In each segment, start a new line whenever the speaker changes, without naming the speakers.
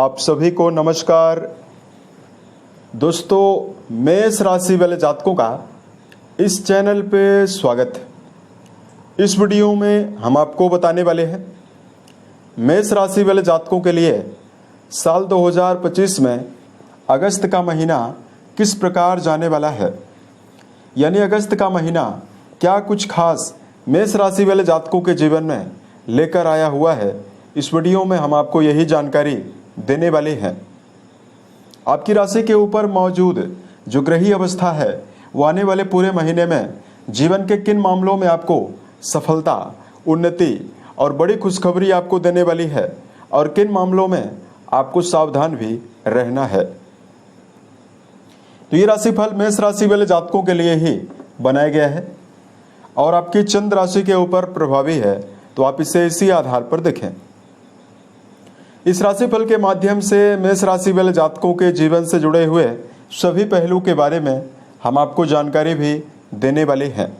आप सभी को नमस्कार। दोस्तों, मेष राशि वाले जातकों का इस चैनल पे स्वागत है। इस वीडियो में हम आपको बताने वाले हैं मेष राशि वाले जातकों के लिए साल 2025 में अगस्त का महीना किस प्रकार जाने वाला है। यानी अगस्त का महीना क्या कुछ खास मेष राशि वाले जातकों के जीवन में लेकर आया हुआ है। इस वीडियो में हम आपको यही जानकारी देने वाले हैं। आपकी राशि के ऊपर मौजूद जो ग्रही अवस्था है वो आने वाले पूरे महीने में जीवन के किन मामलों में आपको सफलता, उन्नति और बड़ी खुशखबरी आपको देने वाली है और किन मामलों में आपको सावधान भी रहना है। तो ये राशिफल मेष राशि वाले जातकों के लिए ही बनाया गया है और आपकी चंद्र राशि के ऊपर प्रभावी है, तो आप इसे इसी आधार पर देखें। इस राशिफल के माध्यम से मेष राशि वाले जातकों के जीवन से जुड़े हुए सभी पहलू के बारे में हम आपको जानकारी भी देने वाले हैं।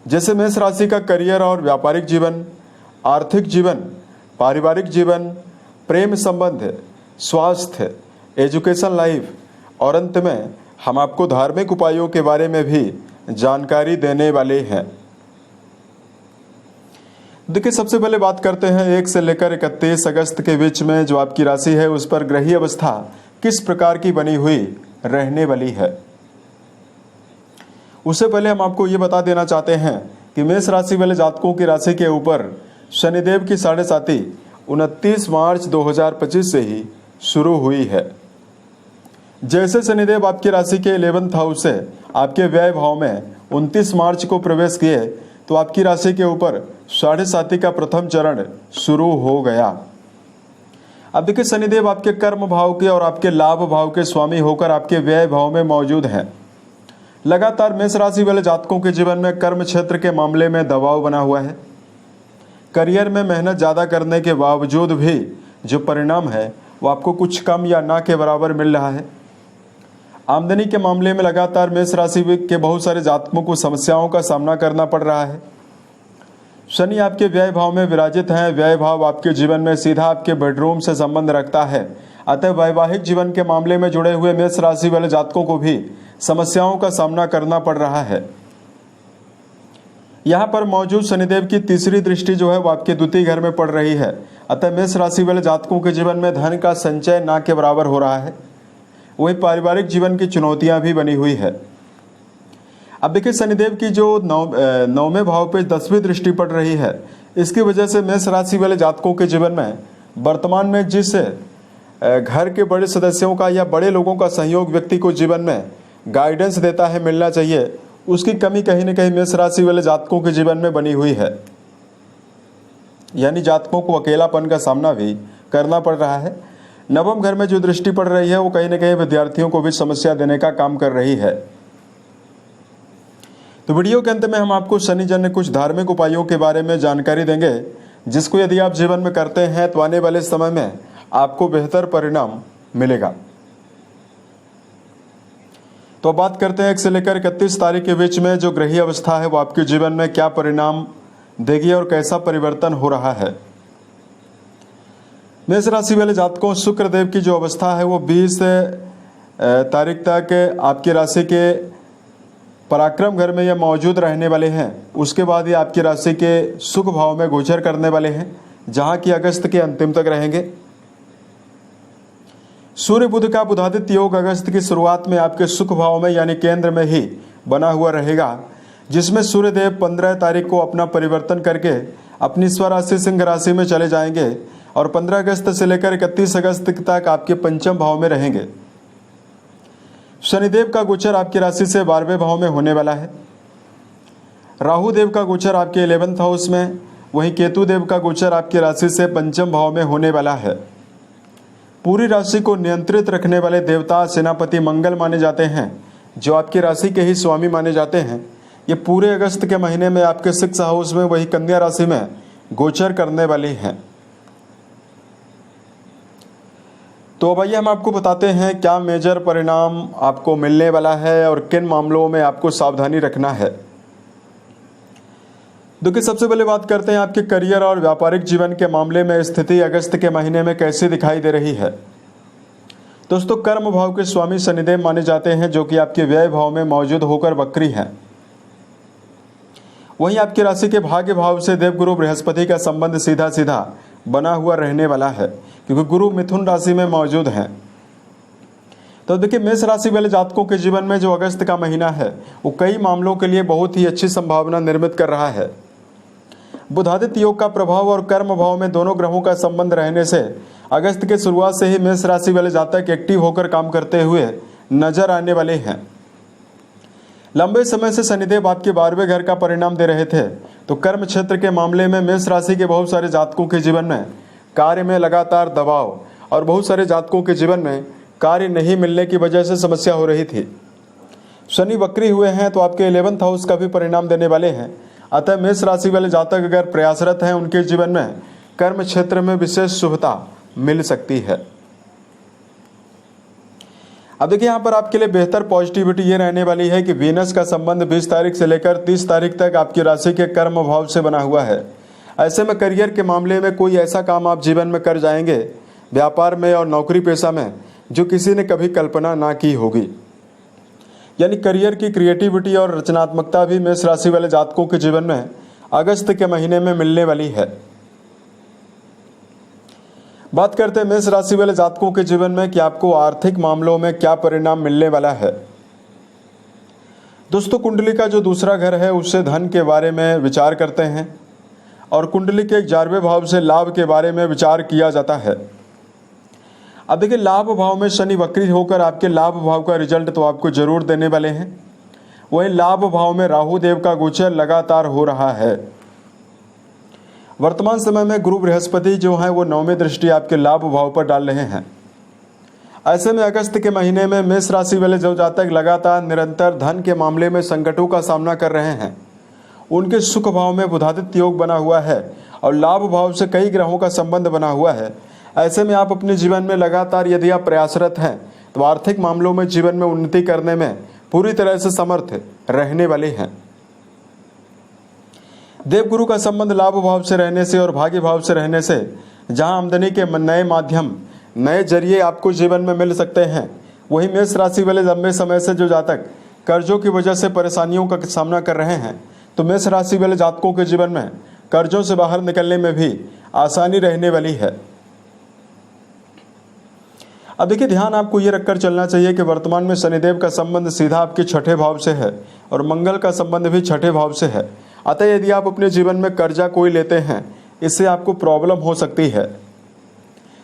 जैसे मेष राशि का करियर और व्यापारिक जीवन, आर्थिक जीवन, पारिवारिक जीवन, प्रेम संबंध, स्वास्थ्य, एजुकेशन लाइफ और अंत में हम आपको धार्मिक उपायों के बारे में भी जानकारी देने वाले हैं। देखिए, सबसे पहले बात करते हैं 1 से लेकर 31 अगस्त के बीच में जो आपकी राशि है उस पर ग्रही अवस्था किस प्रकार की बनी हुई रहने वाली है। उससे पहले हम आपको ये बता देना चाहते हैं कि मेष राशि वाले जातकों की राशि के ऊपर शनिदेव की 7.5 29 मार्च 2025 से ही शुरू हुई है। जैसे शनिदेव आपकी राशि के 11th हाउस से आपके व्यय भाव में 29 मार्च को प्रवेश किए तो आपकी राशि के ऊपर 7.5 का प्रथम चरण शुरू हो गया। अब देखिए, शनिदेव आपके कर्म भाव के और आपके लाभ भाव के स्वामी होकर आपके व्यय भाव में मौजूद हैं। लगातार मेष राशि वाले जातकों के जीवन में कर्म क्षेत्र के मामले में दबाव बना हुआ है। करियर में मेहनत ज़्यादा करने के बावजूद भी जो परिणाम है वो आपको कुछ कम या ना के बराबर मिल रहा है। आमदनी के मामले में लगातार मेष राशि के बहुत सारे जातकों को समस्याओं का सामना करना पड़ रहा है। शनि आपके व्यय भाव में विराजित हैं। व्यय भाव आपके जीवन में सीधा आपके बेडरूम से संबंध रखता है। अतः वैवाहिक जीवन के मामले में जुड़े हुए मेष राशि वाले जातकों को भी समस्याओं का सामना करना पड़ रहा है। यहाँ पर मौजूद शनिदेव की तीसरी दृष्टि जो है वो आपके द्वितीय घर में पड़ रही है। अतः मेष राशि वाले जातकों के जीवन में धन का संचय ना के बराबर हो रहा है। वही पारिवारिक जीवन की चुनौतियां भी बनी हुई है। अब देखिए, शनिदेव की जो 9वें भाव पे 10वीं दृष्टि पड़ रही है, इसकी वजह से मेष राशि वाले जातकों के जीवन में वर्तमान में जिस घर के बड़े सदस्यों का या बड़े लोगों का सहयोग व्यक्ति को जीवन में गाइडेंस देता है, मिलना चाहिए, उसकी कमी कहीं ना कहीं मेष राशि वाले जातकों के जीवन में बनी हुई है। यानी जातकों को अकेलापन का सामना भी करना पड़ रहा है। नवम घर में जो दृष्टि पड़ रही है वो कहीं ना कहीं विद्यार्थियों को भी समस्या देने का काम कर रही है। तो वीडियो के अंत में हम आपको शनि जन्य कुछ धार्मिक उपायों के बारे में जानकारी देंगे, जिसको यदि आप जीवन में करते हैं तो आने वाले समय में आपको बेहतर परिणाम मिलेगा। तो अब बात करते हैं 1 से लेकर 31 तारीख के बीच में जो ग्रही अवस्था है वो आपके जीवन में क्या परिणाम देगी और कैसा परिवर्तन हो रहा है। मेष राशि वाले जातकों, शुक्र देव की जो अवस्था है वो 20 तारीख तक आपकी राशि के पराक्रम घर में ये मौजूद रहने वाले हैं। उसके बाद ये आपकी राशि के सुख भाव में गोचर करने वाले हैं, जहां की अगस्त के अंतिम तक रहेंगे। सूर्य बुध का बुधादित्य योग अगस्त की शुरुआत में आपके सुख भाव में यानी केंद्र में ही बना हुआ रहेगा, जिसमें सूर्य देव 15 तारीख को अपना परिवर्तन करके अपनी स्वराशि सिंह राशि में चले जाएंगे और 15 अगस्त से लेकर 31 अगस्त तक आपके पंचम भाव में रहेंगे। शनिदेव का गोचर आपकी राशि से 12वें भाव में होने वाला है। राहु देव का गोचर आपके 11th हाउस में, वहीं केतु देव का गोचर आपकी राशि से पंचम भाव में होने वाला है। पूरी राशि को नियंत्रित रखने वाले देवता सेनापति मंगल माने जाते हैं, जो आपकी राशि के ही स्वामी माने जाते हैं। ये पूरे अगस्त के महीने में आपके 6th हाउस में, वही कन्या राशि में गोचर करने वाली हैं। तो अब आइए हम आपको बताते हैं क्या मेजर परिणाम आपको मिलने वाला है और किन मामलों में आपको सावधानी रखना है। देखिए, सबसे पहले बात करते हैं आपके करियर और व्यापारिक जीवन के मामले में स्थिति अगस्त के महीने में कैसी दिखाई दे रही है। दोस्तों, कर्म भाव के स्वामी शनिदेव माने जाते हैं, जो कि आपके व्यय भाव में मौजूद होकर वक्री हैं। वहीं आपकी राशि के भाग्य भाव से देवगुरु बृहस्पति का संबंध सीधा सीधा बना हुआ रहने वाला है, क्योंकि गुरु मिथुन राशि में मौजूद हैं। तो देखिए, मेष राशि वाले जातकों के जीवन में जो अगस्त का महीना है वो कई मामलों के लिए बहुत ही अच्छी संभावना निर्मित कर रहा है। बुधादित्य योग का प्रभाव और कर्म भाव में दोनों ग्रहों का संबंध रहने से अगस्त के शुरुआत से ही मेष राशि वाले जातक एक्टिव होकर काम करते हुए नजर आने वाले हैं। लंबे समय से शनिदेव आपके 12वें घर का परिणाम दे रहे थे, तो कर्म क्षेत्र के मामले में मेष राशि के बहुत सारे जातकों के जीवन में कार्य में लगातार दबाव और बहुत सारे जातकों के जीवन में कार्य नहीं मिलने की वजह से समस्या हो रही थी। शनि वक्री हुए हैं तो आपके 11th हाउस का भी परिणाम देने वाले हैं। अतः मेष राशि वाले जातक अगर प्रयासरत हैं, उनके जीवन में कर्म क्षेत्र में विशेष शुभता मिल सकती है। अब देखिए, यहाँ पर आपके लिए बेहतर पॉजिटिविटी ये रहने वाली है कि वीनस का संबंध 20 तारीख से लेकर 30 तारीख तक आपकी राशि के कर्म भाव से बना हुआ है। ऐसे में करियर के मामले में कोई ऐसा काम आप जीवन में कर जाएंगे, व्यापार में और नौकरी पेशा में, जो किसी ने कभी कल्पना ना की होगी। यानी करियर की क्रिएटिविटी और रचनात्मकता भी मेष राशि वाले जातकों के जीवन में अगस्त के महीने में मिलने वाली है। बात करते हैं मेष राशि वाले जातकों के जीवन में कि आपको आर्थिक मामलों में क्या परिणाम मिलने वाला है। दोस्तों, कुंडली का जो दूसरा घर है उससे धन के बारे में विचार करते हैं और कुंडली के 11वें भाव से लाभ के बारे में विचार किया जाता है। अब देखिए, लाभ भाव में शनि वक्री होकर आपके लाभ भाव का रिजल्ट तो आपको जरूर देने वाले हैं। वहीं लाभ भाव में राहु देव का गोचर लगातार हो रहा है। वर्तमान समय में गुरु बृहस्पति जो है वो 9वीं दृष्टि आपके लाभ भाव पर डाल रहे हैं। ऐसे में अगस्त के महीने में मेष राशि वाले जो जातक लगातार निरंतर धन के मामले में संकटों का सामना कर रहे हैं, उनके सुख भाव में बुधादित्य योग बना हुआ है और लाभ भाव से कई ग्रहों का संबंध बना हुआ है। ऐसे में आप अपने जीवन में लगातार यदि आप प्रयासरत हैं तो आर्थिक मामलों में जीवन में उन्नति करने में पूरी तरह से समर्थ रहने वाले हैं। देवगुरु का संबंध लाभ भाव से रहने से और भाग्य भाव से रहने से जहां आमदनी के नए माध्यम, नए जरिए आपको जीवन में मिल सकते हैं, वहीं मेष राशि वाले लंबे समय से जो जातक कर्जों की वजह से परेशानियों का सामना कर रहे हैं, तो मेष राशि वाले जातकों के जीवन में कर्जों से बाहर निकलने में भी आसानी रहने वाली है। अब देखिए, ध्यान आपको ये रखकर चलना चाहिए कि वर्तमान में शनिदेव का संबंध सीधा आपके 6ठे भाव से है और मंगल का संबंध भी 6ठे भाव से है। अतः यदि आप अपने जीवन में कर्जा कोई लेते हैं, इससे आपको प्रॉब्लम हो सकती है।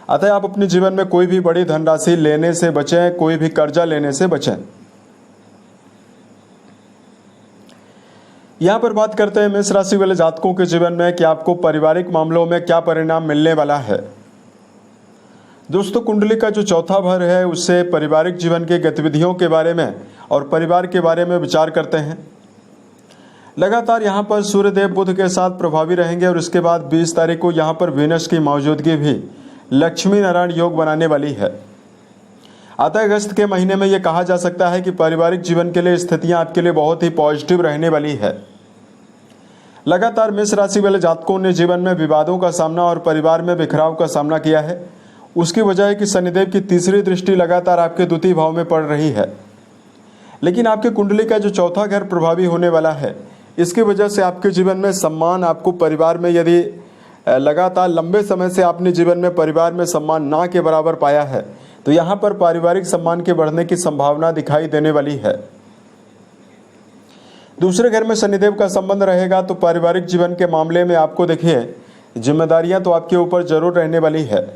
अतः आप अपने जीवन में कोई भी बड़ी धनराशि लेने से बचें, कोई भी कर्जा लेने से बचें। यहाँ पर बात करते हैं मेष राशि वाले जातकों के जीवन में कि आपको पारिवारिक मामलों में क्या परिणाम मिलने वाला है। दोस्तों, कुंडली का जो चौथा घर है उससे पारिवारिक जीवन के गतिविधियों के बारे में और परिवार के बारे में विचार करते हैं। लगातार यहाँ पर सूर्यदेव बुध के साथ प्रभावी रहेंगे और इसके बाद 20 तारीख को यहाँ पर वीनस की मौजूदगी भी लक्ष्मी नारायण योग बनाने वाली है। अतः अगस्त के महीने में ये कहा जा सकता है कि पारिवारिक जीवन के लिए स्थितियाँ आपके लिए बहुत ही पॉजिटिव रहने वाली है। लगातार मेष राशि वाले जातकों ने जीवन में विवादों का सामना और परिवार में बिखराव का सामना किया है। उसकी वजह है कि शनिदेव की तीसरी दृष्टि लगातार आपके द्वितीय भाव में पड़ रही है। लेकिन आपके कुंडली का जो चौथा घर प्रभावी होने वाला है, इसकी वजह से आपके जीवन में सम्मान, आपको परिवार में यदि लगातार लंबे समय से आपने जीवन में परिवार में सम्मान ना के बराबर पाया है, तो यहाँ पर पारिवारिक सम्मान के बढ़ने की संभावना दिखाई देने वाली है। दूसरे घर में शनिदेव का संबंध रहेगा तो पारिवारिक जीवन के मामले में आपको देखिए जिम्मेदारियां तो आपके ऊपर जरूर रहने वाली है,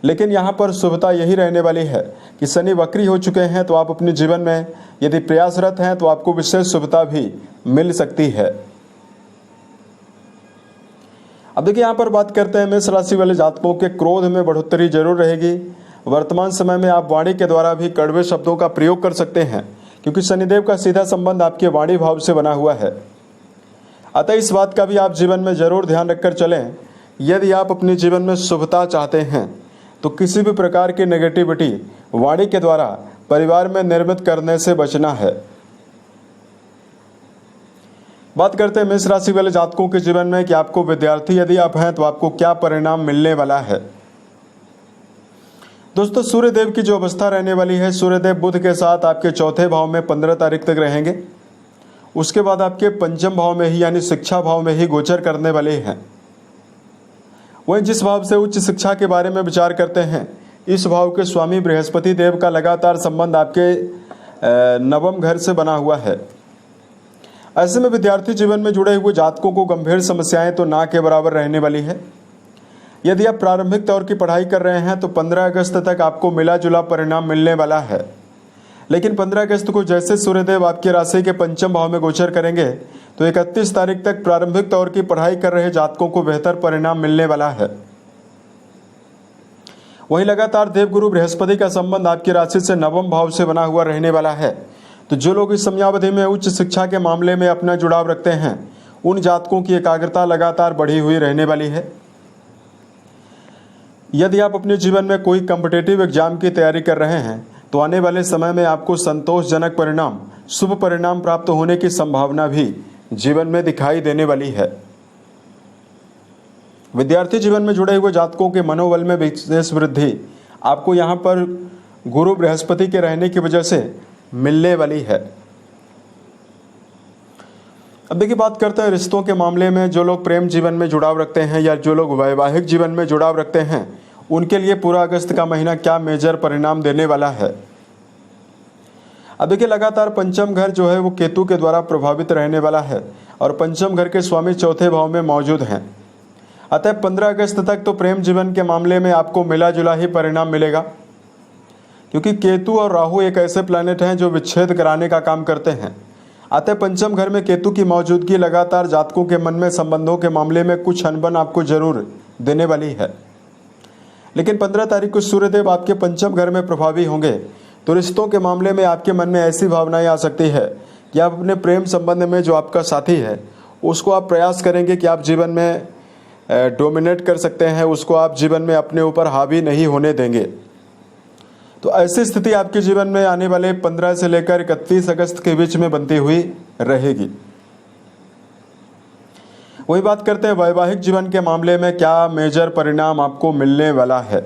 लेकिन यहाँ पर शुभता यही रहने वाली है कि शनि वक्री हो चुके हैं, तो आप अपने जीवन में यदि प्रयासरत हैं तो आपको विशेष शुभता भी मिल सकती है। अब देखिए, यहाँ पर बात करते हैं मेष राशि वाले जातकों के क्रोध में बढ़ोतरी जरूर रहेगी। वर्तमान समय में आप वाणी के द्वारा भी कड़वे शब्दों का प्रयोग कर सकते हैं, क्योंकि शनिदेव का सीधा संबंध आपके वाणी भाव से बना हुआ है। अतः इस बात का भी आप जीवन में जरूर ध्यान रखकर चलें। यदि आप अपने जीवन में शुभता चाहते हैं तो किसी भी प्रकार की नेगेटिविटी वाणी के द्वारा परिवार में निर्मित करने से बचना है। बात करते हैं मेष राशि वाले जातकों के जीवन में कि आपको विद्यार्थी यदि आप हैं तो आपको क्या परिणाम मिलने वाला है। दोस्तों, सूर्यदेव की जो अवस्था रहने वाली है, सूर्यदेव बुध के साथ आपके चौथे भाव में 15 तारीख तक रहेंगे। उसके बाद आपके पंचम भाव में ही यानी शिक्षा भाव में ही गोचर करने वाले हैं। वहीं जिस भाव से उच्च शिक्षा के बारे में विचार करते हैं, इस भाव के स्वामी बृहस्पति देव का लगातार संबंध आपके नवम घर से बना हुआ है। ऐसे में विद्यार्थी जीवन में जुड़े हुए जातकों को गंभीर समस्याएं तो ना के बराबर रहने वाली है। यदि आप प्रारंभिक तौर की पढ़ाई कर रहे हैं तो 15 अगस्त तक आपको मिला जुला परिणाम मिलने वाला है। लेकिन 15 अगस्त को जैसे सूर्यदेव आपकी राशि के पंचम भाव में गोचर करेंगे तो 31 तारीख तक प्रारंभिक तौर की पढ़ाई कर रहे जातकों को बेहतर परिणाम मिलने वाला है। वहीं लगातार देवगुरु बृहस्पति का संबंध आपकी राशि से नवम भाव से बना हुआ रहने वाला है। तो जो लोग इस समयावधि में उच्च शिक्षा के मामले में अपना जुड़ाव रखते हैं, उन जातकों की एकाग्रता लगातार बढ़ी हुई रहने वाली है। यदि आप अपने जीवन में कोई कॉम्पिटिटिव एग्जाम की तैयारी कर रहे हैं तो आने वाले समय में आपको संतोषजनक परिणाम, शुभ परिणाम प्राप्त होने की संभावना भी जीवन में दिखाई देने वाली है। विद्यार्थी जीवन में जुड़े हुए जातकों के मनोबल में विशेष वृद्धि आपको यहाँ पर गुरु बृहस्पति के रहने की वजह से मिलने वाली है। अब देखिए, बात करते हैं रिश्तों के मामले में। जो लोग प्रेम जीवन में जुड़ाव रखते हैं या जो लोग वैवाहिक जीवन में जुड़ाव रखते हैं, उनके लिए पूरा अगस्त का महीना क्या मेजर परिणाम देने वाला है। अब देखिए, लगातार पंचम घर जो है वो केतु के द्वारा प्रभावित रहने वाला है और पंचम घर के स्वामी चौथे भाव में मौजूद हैं। अतः 15 अगस्त तक तो प्रेम जीवन के मामले में आपको मिला जुला ही परिणाम मिलेगा, क्योंकि केतु और राहु एक ऐसे प्लैनेट हैं जो विच्छेद कराने का काम करते हैं। अतः पंचम घर में केतु की मौजूदगी लगातार जातकों के मन में संबंधों के मामले में कुछ अनबन आपको जरूर देने वाली है। लेकिन 15 तारीख को सूर्यदेव आपके पंचम घर में प्रभावी होंगे तो रिश्तों के मामले में आपके मन में ऐसी भावनाएं आ सकती है कि आप अपने प्रेम संबंध में जो आपका साथी है उसको आप प्रयास करेंगे कि आप जीवन में डोमिनेट कर सकते हैं, उसको आप जीवन में अपने ऊपर हावी नहीं होने देंगे। तो ऐसी स्थिति आपके जीवन में आने वाले 15 से लेकर 31 अगस्त के बीच में बनती हुई रहेगी। वही बात करते हैं वैवाहिक जीवन के मामले में क्या मेजर परिणाम आपको मिलने वाला है।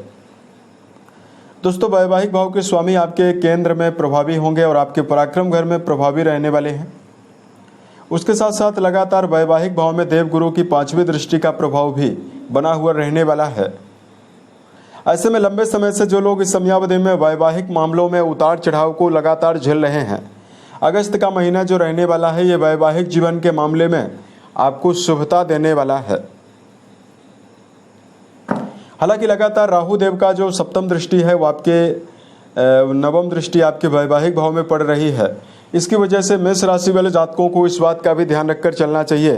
दोस्तों, वैवाहिक भाव के स्वामी आपके केंद्र में प्रभावी होंगे और आपके पराक्रम घर में प्रभावी रहने वाले हैं। उसके साथ साथ लगातार वैवाहिक भाव में देवगुरु की 5वीं दृष्टि का प्रभाव भी बना हुआ रहने वाला है। ऐसे में लंबे समय से जो लोग इस समयावधि में वैवाहिक मामलों में उतार चढ़ाव को लगातार झेल रहे हैं, अगस्त का महीना जो रहने वाला है ये वैवाहिक जीवन के मामले में आपको शुभता देने वाला है। हालांकि लगातार राहु देव का जो सप्तम दृष्टि है वो आपके नवम दृष्टि आपके वैवाहिक भाव में पड़ रही है। इसकी वजह से मेष राशि वाले जातकों को इस बात का भी ध्यान रखकर चलना चाहिए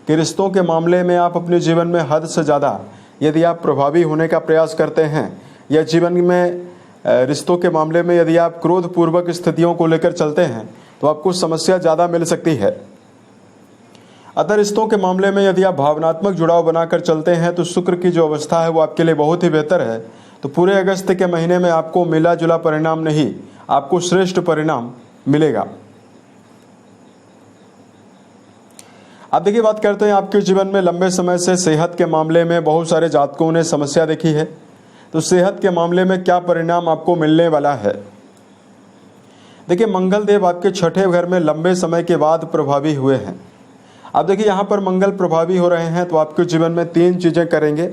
कि रिश्तों के मामले में आप अपने जीवन में हद से ज़्यादा यदि आप प्रभावी होने का प्रयास करते हैं या जीवन में रिश्तों के मामले में यदि आप क्रोधपूर्वक स्थितियों को लेकर चलते हैं तो आपको समस्या ज़्यादा मिल सकती है। अतः रिश्तों के मामले में यदि आप भावनात्मक जुड़ाव बनाकर चलते हैं तो शुक्र की जो अवस्था है वो आपके लिए बहुत ही बेहतर है। तो पूरे अगस्त के महीने में आपको मिला जुला परिणाम नहीं, आपको श्रेष्ठ परिणाम मिलेगा। अब देखिए, बात करते हैं आपके जीवन में लंबे समय से सेहत के मामले में बहुत सारे जातकों ने समस्या देखी है। तो सेहत के मामले में क्या परिणाम आपको मिलने वाला है। देखिए, मंगल देव आपके छठे घर में लंबे समय के बाद प्रभावी हुए हैं। अब देखिए, यहाँ पर मंगल प्रभावी हो रहे हैं तो आपके जीवन में 3 चीज़ें करेंगे।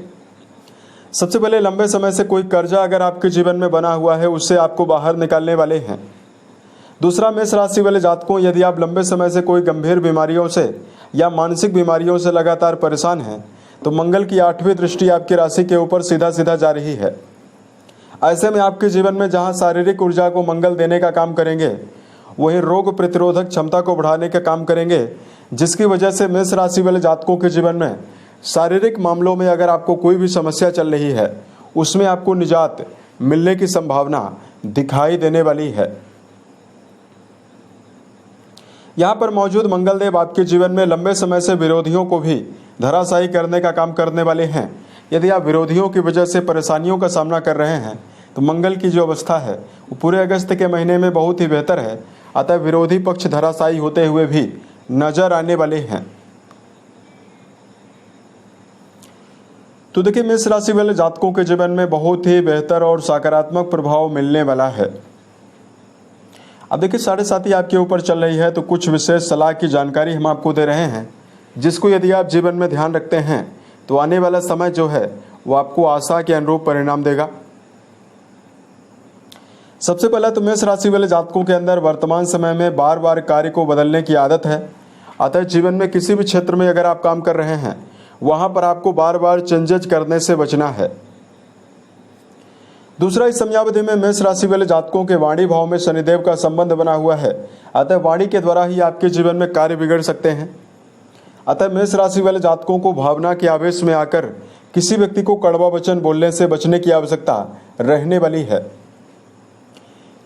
सबसे पहले, लंबे समय से कोई कर्जा अगर आपके जीवन में बना हुआ है उससे आपको बाहर निकालने वाले हैं। दूसरा, मेष राशि वाले जातकों यदि आप लंबे समय से कोई गंभीर बीमारियों से या मानसिक बीमारियों से लगातार परेशान हैं तो मंगल की 8वीं दृष्टि आपकी राशि के ऊपर सीधा सीधा जा रही है। ऐसे में आपके जीवन में जहां शारीरिक ऊर्जा को मंगल देने का काम करेंगे वहीं रोग प्रतिरोधक क्षमता को बढ़ाने का काम करेंगे, जिसकी वजह से मेष राशि वाले जातकों के जीवन में शारीरिक मामलों में अगर आपको कोई भी समस्या चल रही है उसमें आपको निजात मिलने की संभावना दिखाई देने वाली है। यहाँ पर मौजूद मंगल देव आपके जीवन में लंबे समय से विरोधियों को भी धराशायी करने का काम करने वाले हैं। यदि आप विरोधियों की वजह से परेशानियों का सामना कर रहे हैं तो मंगल की जो अवस्था है वो पूरे अगस्त के महीने में बहुत ही बेहतर है। अतः विरोधी पक्ष धराशायी होते हुए भी नजर आने वाले हैं। तो देखिए, मेष राशि वाले जातकों के जीवन में बहुत ही बेहतर और सकारात्मक प्रभाव मिलने वाला है। अब देखिए, 7.5 आपके ऊपर चल रही है, तो कुछ विशेष सलाह की जानकारी हम आपको दे रहे हैं, जिसको यदि आप जीवन में ध्यान रखते हैं तो आने वाला समय जो है वो आपको आशा के अनुरूप परिणाम देगा। सबसे पहले तो मेष राशि वाले जातकों के अंदर वर्तमान समय में बार बार कार्य को बदलने की आदत है। अतः जीवन में किसी भी क्षेत्र में अगर आप काम कर रहे हैं वहां पर आपको बार बार चेंजेज करने से बचना है। दूसरा, इस समयावधि में मेष राशि वाले जातकों के वाणी भाव में शनिदेव का संबंध बना हुआ है। अतः वाणी के द्वारा ही आपके जीवन में कार्य बिगड़ सकते हैं। अतः मेष राशि वाले जातकों को भावना के आवेश में आकर किसी व्यक्ति को कड़वा वचन बोलने से बचने की आवश्यकता रहने वाली है।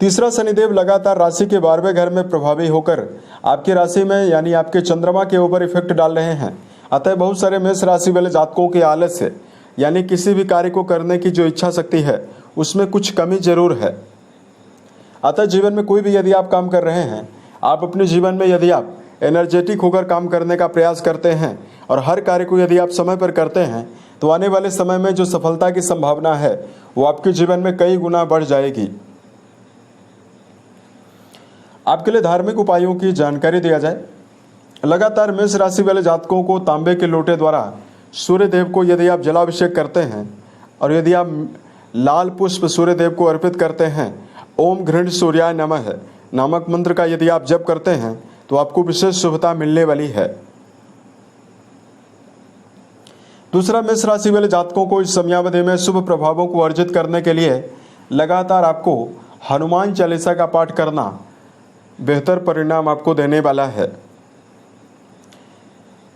तीसरा, शनिदेव लगातार राशि के 12वें घर में प्रभावी होकर आपकी राशि में यानी आपके चंद्रमा के ऊपर इफेक्ट डाल रहे हैं। अतः बहुत सारे मेष राशि वाले जातकों के आलस्य यानी किसी भी कार्य को करने की जो इच्छा शक्ति है उसमें कुछ कमी जरूर है। अतः जीवन में कोई भी यदि आप काम कर रहे हैं, आप अपने जीवन में यदि आप एनर्जेटिक होकर काम करने का प्रयास करते हैं और हर कार्य को यदि आप समय पर करते हैं तो आने वाले समय में जो सफलता की संभावना है वो आपके जीवन में कई गुना बढ़ जाएगी। आपके लिए धार्मिक उपायों की जानकारी दिया जाए। लगातार मेष राशि वाले जातकों को तांबे के लोटे द्वारा सूर्य देव को यदि आप जलाभिषेक करते हैं और यदि आप लाल पुष्प सूर्य देव को अर्पित करते हैं, ओम घृण सूर्याय नमः नामक मंत्र का यदि आप जप करते हैं तो आपको विशेष शुभता मिलने वाली है। दूसरा, मेष राशि वाले जातकों को इस समयावधि में शुभ प्रभावों को अर्जित करने के लिए लगातार आपको हनुमान चालीसा का पाठ करना बेहतर परिणाम आपको देने वाला है।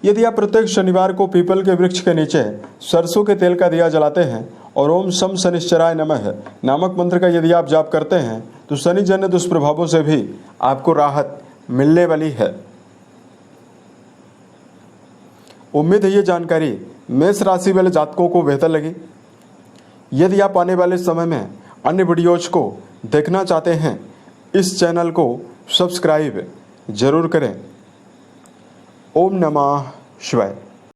यदि आप प्रत्येक शनिवार को पीपल के वृक्ष के नीचे सरसों के तेल का दिया जलाते हैं और ओम शम शनिश्चराय नमः नामक मंत्र का यदि आप जाप करते हैं तो शनि जन्य दुष्प्रभावों से भी आपको राहत मिलने वाली है। उम्मीद है ये जानकारी मेष राशि वाले जातकों को बेहतर लगी। यदि आप आने वाले समय में अन्य वीडियोज को देखना चाहते हैं, इस चैनल को सब्सक्राइब जरूर करें। ओम नमः शिवाय।